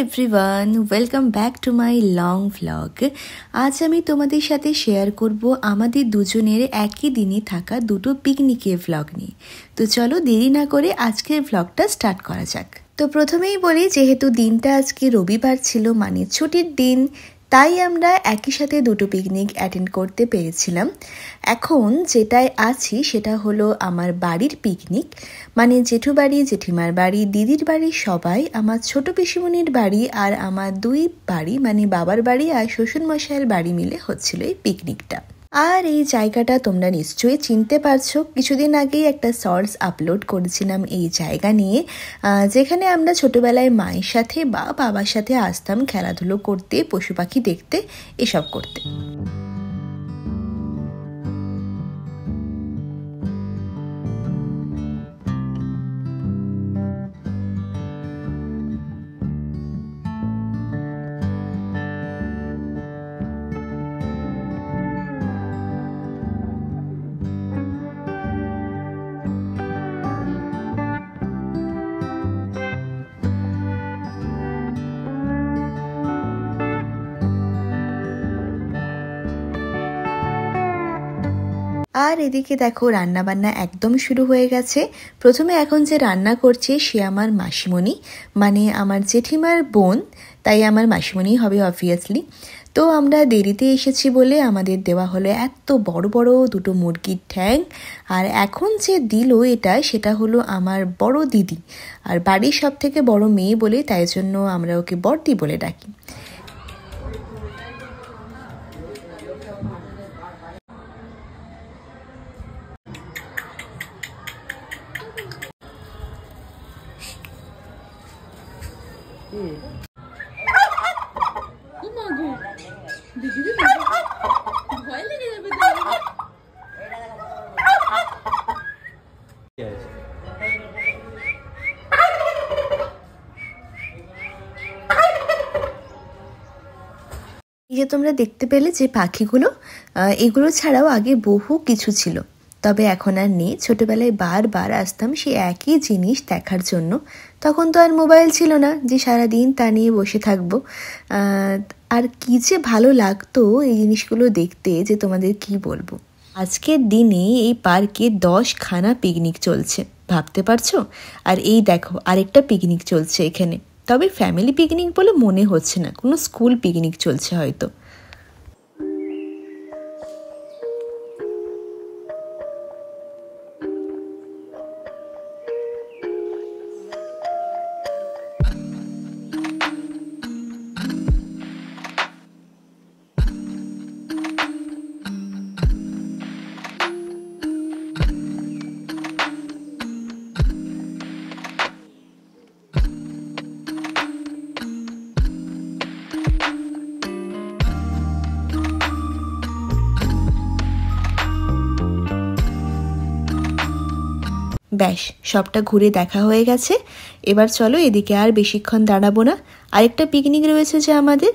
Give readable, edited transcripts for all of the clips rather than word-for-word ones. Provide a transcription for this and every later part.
Everyone, welcome back to my long vlog. আজ আমি তোমাদের সাথে শেয়ার করব আমাদের দুজনের একই দিনে থাকা দুটো পিকনিকের ভ্লগ নিয়ে। তো চলো দেরি না করে আজকের ভ্লগটা স্টার্ট করা যাক। তো প্রথমেই বলি, যেহেতু দিনটা আজকে রবিবার ছিল, মানে ছুটির দিন, তাই আমরা একই সাথে দুটো পিকনিক অ্যাটেন্ড করতে পেরেছিলাম। এখন যেটায় আছি সেটা হলো আমার বাড়ির পিকনিক, মানে জেঠু বাড়ি, জেঠিমার বাড়ি, দিদির বাড়ি, সবাই, আমার ছোট পিসিমণির বাড়ি আর আমার দুই বাড়ি মানে বাবার বাড়ি আর শ্বশুরমশাইয়ের বাড়ি মিলে হচ্ছিল এই পিকনিকটা। আর এই জায়গাটা তোমরা নিশ্চয়ই চিনতে পারছো, কিছুদিন আগেই একটা শর্টস আপলোড করেছিলাম এই জায়গা নিয়ে, যেখানে আমরা ছোটবেলায় মায়ের সাথে বা বাবার সাথে আসতাম খেলাধুলো করতে, পশু পাখি দেখতে, এসব করতে। আর এদিকে দেখো রান্নাবান্না একদম শুরু হয়ে গেছে। প্রথমে এখন যে রান্না করছে সে আমার মাসিমণি, মানে আমার জেঠিমার বোন, তাই আমার মাসিমণি হবে অবভিয়াসলি। তো আমরা দেরিতে এসেছি বলে আমাদের দেওয়া হলো এত বড় বড় দুটো মুরগির ঠ্যাং। আর এখন যে দিল এটা, সেটা হলো আমার বড় দিদি, আর বাড়ির সব থেকে বড় মেয়ে বলে তাই জন্য আমরা ওকে বড়দি বলে ডাকি। এই যে তোমরা দেখতে পেলে যে পাখিগুলো, এগুলো ছাড়াও আগে বহু কিছু ছিল, তবে এখন আর নেই। ছোটবেলায় বারবার আসতাম সেই একই জিনিস দেখার জন্য। তখন তো আর মোবাইল ছিল না যে সারাদিন তা নিয়ে বসে থাকবো। আর কি যে ভালো লাগতো এই জিনিসগুলো দেখতে, যে তোমাদের কি বলবো। আজকের দিনে এই পার্কে 10খানা পিকনিক চলছে, ভাবতে পারছো? আর এই দেখো আরেকটা পিকনিক চলছে এখানে, তবে ফ্যামিলি পিকনিক বলে মনে হচ্ছে না, কোনো স্কুল পিকনিক চলছে হয়তো। ব্যাস, সবটা ঘুরে দেখা হয়ে গেছে। এবার চলো, এদিকে আর বেশিক্ষণ দাঁড়াবো না। আরেকটা পিকনিক রয়েছে যে আমাদের,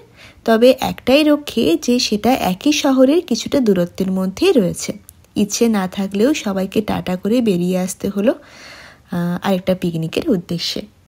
তবে একটাই রক্ষে যে সেটা একই শহরের কিছুটা দূরত্বের মধ্যেই রয়েছে। ইচ্ছে না থাকলেও সবাইকে টাটা করে বেরিয়ে আসতে হলো আরেকটা পিকনিকের উদ্দেশ্যে।